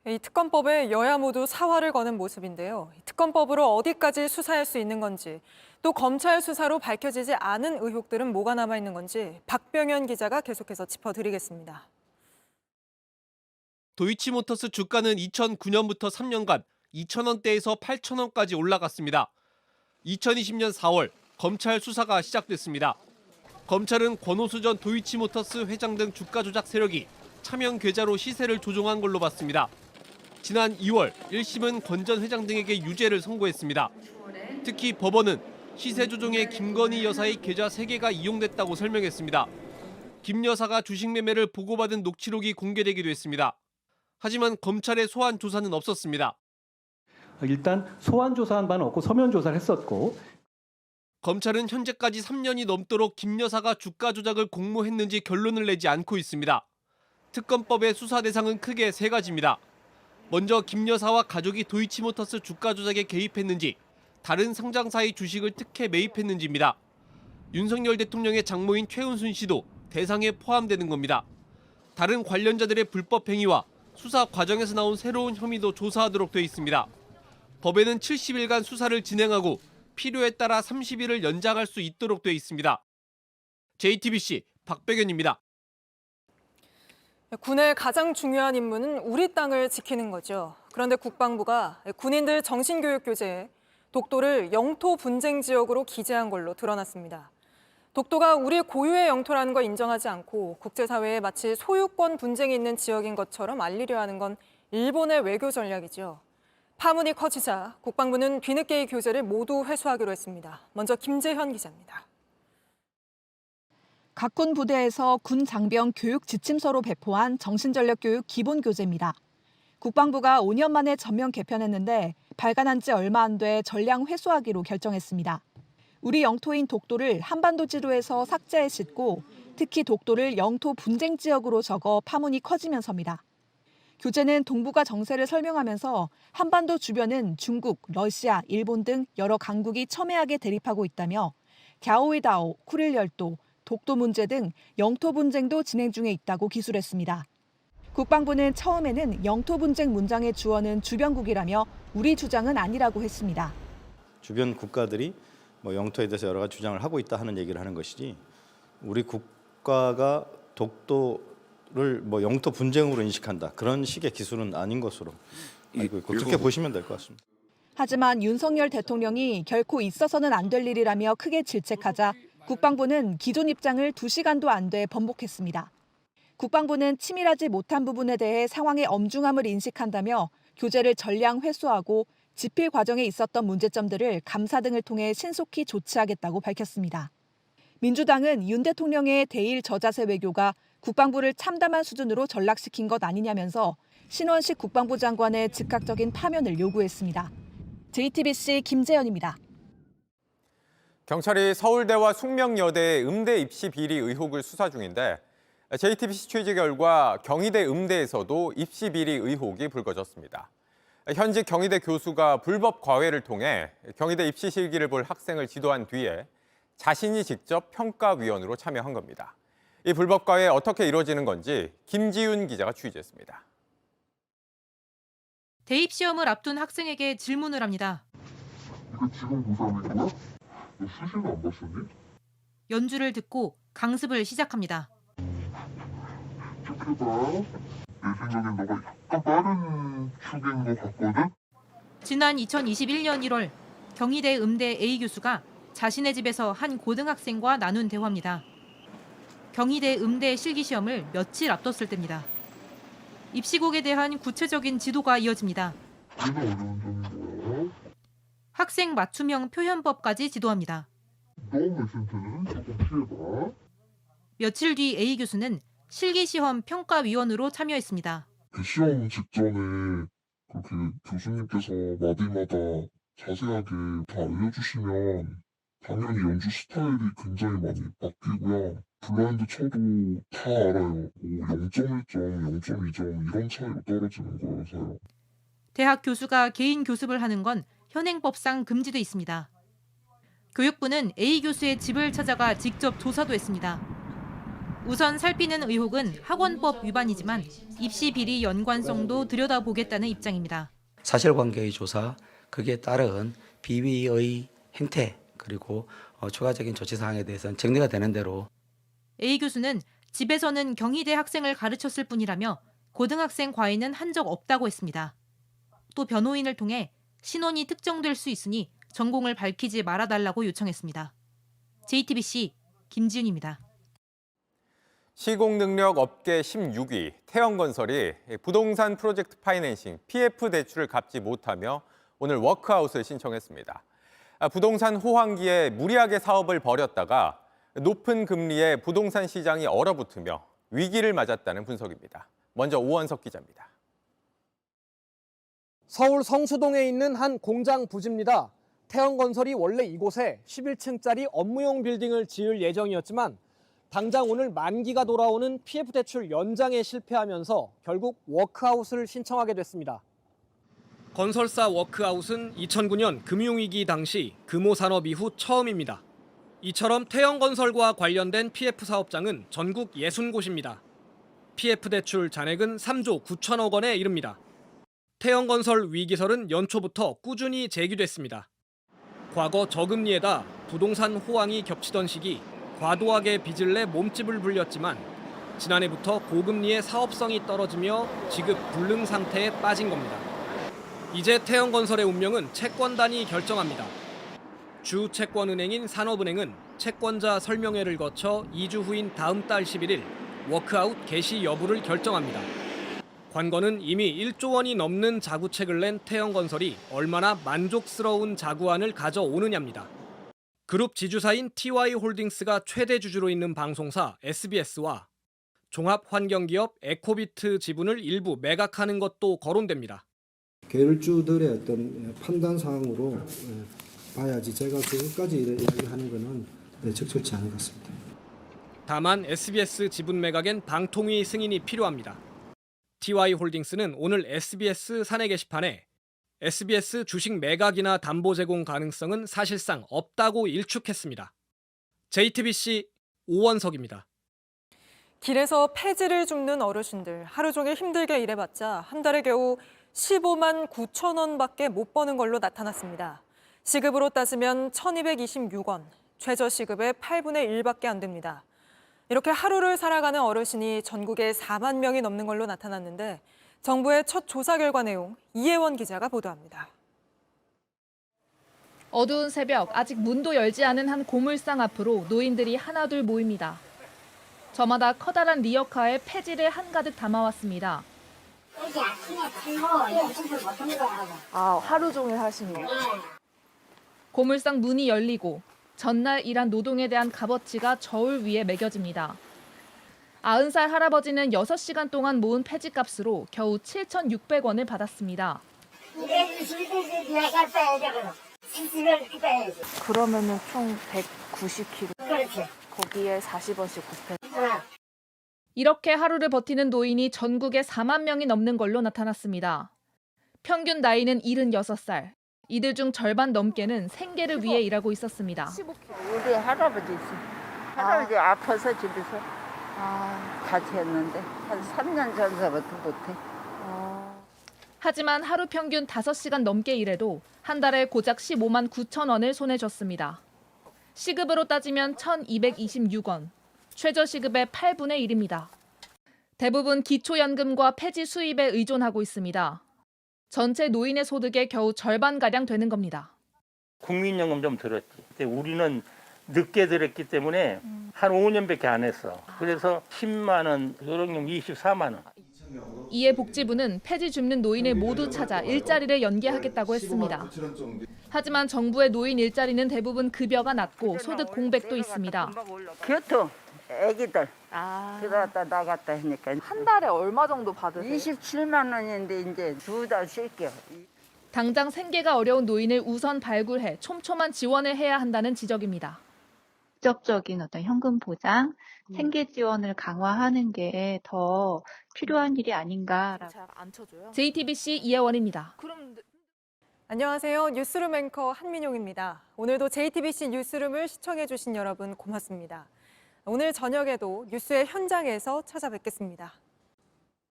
이 특검법에 여야 모두 사활을 거는 모습인데요. 이 특검법으로 어디까지 수사할 수 있는 건지, 또 검찰 수사로 밝혀지지 않은 의혹들은 뭐가 남아 있는 건지 박병현 기자가 계속해서 짚어드리겠습니다. 도이치모터스 주가는 2009년부터 3년간 2,000원대에서 8,000원까지 올라갔습니다. 2020년 4월 검찰 수사가 시작됐습니다. 검찰은 권오수 전 도이치모터스 회장 등 주가 조작 세력이 차명 계좌로 시세를 조종한 걸로 봤습니다. 지난 2월 1심은 권 전 회장 등에게 유죄를 선고했습니다. 특히 법원은 시세 조종에 김건희 여사의 계좌 3개가 이용됐다고 설명했습니다. 김 여사가 주식 매매를 보고받은 녹취록이 공개되기도 했습니다. 하지만 검찰의 소환 조사는 없었습니다. 일단 소환 조사한 바는 없고 서면 조사를 했었고, 검찰은 현재까지 3년이 넘도록 김 여사가 주가 조작을 공모했는지 결론을 내지 않고 있습니다. 특검법의 수사 대상은 크게 3가지입니다. 먼저 김 여사와 가족이 도이치모터스 주가 조작에 개입했는지, 다른 상장사의 주식을 특혜 매입했는지입니다. 윤석열 대통령의 장모인 최은순 씨도 대상에 포함되는 겁니다. 다른 관련자들의 불법 행위와 수사 과정에서 나온 새로운 혐의도 조사하도록 돼 있습니다. 법에는 70일간 수사를 진행하고 필요에 따라 30일을 연장할 수 있도록 돼 있습니다. JTBC 박병현입니다. 군의 가장 중요한 임무는 우리 땅을 지키는 거죠. 그런데 국방부가 군인들 정신교육 교재에 독도를 영토 분쟁 지역으로 기재한 걸로 드러났습니다. 독도가 우리 고유의 영토라는 걸 인정하지 않고 국제사회에 마치 소유권 분쟁이 있는 지역인 것처럼 알리려 하는 건 일본의 외교 전략이죠. 파문이 커지자 국방부는 뒤늦게 이 교재를 모두 회수하기로 했습니다. 먼저 김재현 기자입니다. 각 군 부대에서 군 장병 교육 지침서로 배포한 정신전략교육 기본교재입니다. 국방부가 5년 만에 전면 개편했는데 발간한 지 얼마 안 돼 전량 회수하기로 결정했습니다. 우리 영토인 독도를 한반도 지도에서 삭제해 싣고 특히 독도를 영토 분쟁 지역으로 적어 파문이 커지면서입니다. 교재는 동북아 정세를 설명하면서 한반도 주변은 중국, 러시아, 일본 등 여러 강국이 첨예하게 대립하고 있다며 갸오이다오, 쿠릴 열도, 독도 문제 등 영토 분쟁도 진행 중에 있다고 기술했습니다. 국방부는 처음에는 영토 분쟁 문장의 주어는 주변국이라며 우리 주장은 아니라고 했습니다. 주변 국가들이 영토에 대해서 여러 가지 주장을 하고 있다 하는 얘기를 하는 것이지 우리 국가가 독도를 영토 분쟁으로 인식한다 그런 식의 기술은 아닌 것으로 알고 있고 그렇게 보시면 될 것 같습니다. 하지만 윤석열 대통령이 결코 있어서는 안 될 일이라며 크게 질책하자 국방부는 기존 입장을 2시간도 안 돼 번복했습니다. 국방부는 치밀하지 못한 부분에 대해 상황의 엄중함을 인식한다며 교재를 전량 회수하고 집필 과정에 있었던 문제점들을 감사 등을 통해 신속히 조치하겠다고 밝혔습니다. 민주당은 윤 대통령의 대일 저자세 외교가 국방부를 참담한 수준으로 전락시킨 것 아니냐면서 신원식 국방부 장관의 즉각적인 파면을 요구했습니다. JTBC 김재현입니다. 경찰이 서울대와 숙명여대의 음대 입시 비리 의혹을 수사 중인데 JTBC 취재 결과 경희대 음대에서도 입시 비리 의혹이 불거졌습니다. 현직 경희대 교수가 불법 과외를 통해 경희대 입시 실기를 볼 학생을 지도한 뒤에 자신이 직접 평가위원으로 참여한 겁니다. 이 불법 과외 어떻게 이루어지는 건지 김지윤 기자가 취재했습니다. 대입 시험을 앞둔 학생에게 질문을 합니다. 이거 지금 고3인 거야? 너 수시는 안 봤었니? 연주를 듣고 강습을 시작합니다. 착해봐. 내 생각엔 너가 약간 빠른 축인 것 같거든? 지난 2021년 1월 경희대 음대 A 교수가 자신의 집에서 한 고등학생과 나눈 대화입니다. 경희대 음대 실기시험을 며칠 앞뒀을 때입니다. 입시곡에 대한 구체적인 지도가 이어집니다. 내가 어려운 점이 뭐야? 학생 맞춤형 표현법까지 지도합니다. 너 메센터는 조금 피해봐. 며칠 뒤 A 교수는 실기시험 평가위원으로 참여했습니다. 시험 직전에 그렇게 교수님께서 마디마다 자세하게 다 알려주시면 당연히 연주 스타일이 굉장히 많이 바뀌고요. 블라인드 쳐도 다 알아요. 0.1점, 0.2점 이런 차이로 떨어지는 거여서요. 대학 교수가 개인 교습을 하는 건 현행법상 금지돼 있습니다. 교육부는 A 교수의 집을 찾아가 직접 조사도 했습니다. 우선 살피는 의혹은 학원법 위반이지만 입시 비리 연관성도 들여다보겠다는 입장입니다. 사실관계의 조사, 거기에 따른 비위의 행태 그리고 추가적인 조치 사항에 대해서는 정리가 되는 대로 A 교수는 집에서는 경희대 학생을 가르쳤을 뿐이라며 고등학생 과외는 한 적 없다고 했습니다. 또 변호인을 통해 신원이 특정될 수 있으니 전공을 밝히지 말아달라고 요청했습니다. JTBC 김지윤입니다. 시공능력 업계 16위 태영건설이 부동산 프로젝트 파이낸싱 PF 대출을 갚지 못하며 오늘 워크아웃을 신청했습니다. 부동산 호황기에 무리하게 사업을 벌였다가 높은 금리에 부동산 시장이 얼어붙으며 위기를 맞았다는 분석입니다. 먼저 오원석 기자입니다. 서울 성수동에 있는 한 공장 부지입니다. 태영건설이 원래 이곳에 11층짜리 업무용 빌딩을 지을 예정이었지만 당장 오늘 만기가 돌아오는 PF 대출 연장에 실패하면서 결국 워크아웃을 신청하게 됐습니다. 건설사 워크아웃은 2009년 금융위기 당시 금호산업 이후 처음입니다. 이처럼 태영건설과 관련된 PF 사업장은 전국 60곳입니다. PF 대출 잔액은 3조 9천억 원에 이릅니다. 태영건설 위기설은 연초부터 꾸준히 제기됐습니다. 과거 저금리에다 부동산 호황이 겹치던 시기 과도하게 빚을 내 몸집을 불렸지만 지난해부터 고금리에 사업성이 떨어지며 지급 불능 상태에 빠진 겁니다. 이제 태영건설의 운명은 채권단이 결정합니다. 주 채권은행인 산업은행은 채권자 설명회를 거쳐 2주 후인 다음 달 11일 워크아웃 개시 여부를 결정합니다. 관건은 이미 1조 원이 넘는 자구책을 낸 태영건설이 얼마나 만족스러운 자구안을 가져오느냐입니다. 그룹 지주사인 TY홀딩스가 최대 주주로 있는 방송사 SBS와 종합환경기업 에코비트 지분을 일부 매각하는 것도 거론됩니다. 계열주들의 어떤 판단 사항으로 봐야지 제가 그것까지 이야기하는 것은 적절치 않은 것 같습니다. 다만 SBS 지분 매각엔 방통위 승인이 필요합니다. TY홀딩스는 오늘 SBS 사내 게시판에 SBS 주식 매각이나 담보 제공 가능성은 사실상 없다고 일축했습니다. JTBC 오원석입니다. 길에서 폐지를 줍는 어르신들 하루 종일 힘들게 일해봤자 한 달에 겨우 15만 9천 원밖에 못 버는 걸로 나타났습니다. 시급으로 따지면 1,226원, 최저시급의 8분의 1밖에 안 됩니다. 이렇게 하루를 살아가는 어르신이 전국에 4만 명이 넘는 걸로 나타났는데 정부의 첫 조사 결과 내용 이혜원 기자가 보도합니다. 어두운 새벽 아직 문도 열지 않은 한 고물상 앞으로 노인들이 하나둘 모입니다. 저마다 커다란 리어카에 폐지를 한가득 담아왔습니다. 여기 아침에 팔고 연습을 못하는 거라고. 하루 종일 하시는 거예요? 고물상 문이 열리고 전날 일한 노동에 대한 값어치가 저울 위에 매겨집니다. 90살 할아버지는 6시간 동안 모은 폐지값으로 겨우 7,600원을 받았습니다. 그러면은 총 190kg. 그렇지. 거기에 40원씩 곱해. 이렇게 하루를 버티는 노인이 전국에 4만 명이 넘는 걸로 나타났습니다. 평균 나이는 76살. 이들 중 절반 넘게는 생계를 위해 일하고 있었습니다. 우리 할아버지 있어. 할아버지 아파서 집에서 같이 했는데 한 3년 전서부터 못해. 하지만 하루 평균 5시간 넘게 일해도 한 달에 고작 15만 9천 원을 손에 줬습니다. 시급으로 따지면 1,226원, 최저시급의 8분의 1입니다. 대부분 기초연금과 폐지 수입에 의존하고 있습니다. 전체 노인의 소득의 겨우 절반가량 되는 겁니다. 국민연금 좀 들었지. 근데 우리는 늦게 들었기 때문에 한 5년밖에 안 했어. 그래서 10만 원, 요령용 24만 원. 이에 복지부는 폐지 줍는 노인을 모두 찾아 일자리를 연계하겠다고 했습니다. 하지만 정부의 노인 일자리는 대부분 급여가 낮고 소득 공백도 있습니다. 교통, 애기들 들어갔다 나갔다 하니까 한 달에 얼마 정도 받으세요? 27만 원인데 이제 2달 쉴게요. 당장 생계가 어려운 노인을 우선 발굴해 촘촘한 지원을 해야 한다는 지적입니다. 직접적인 어떤 현금 보장, 생계 지원을 강화하는 게 더 필요한 일이 아닌가라고. JTBC 이혜원입니다. 안녕하세요. 뉴스룸 앵커 한민용입니다. 오늘도 JTBC 뉴스룸을 시청해주신 여러분 고맙습니다. 오늘 저녁에도 뉴스의 현장에서 찾아뵙겠습니다.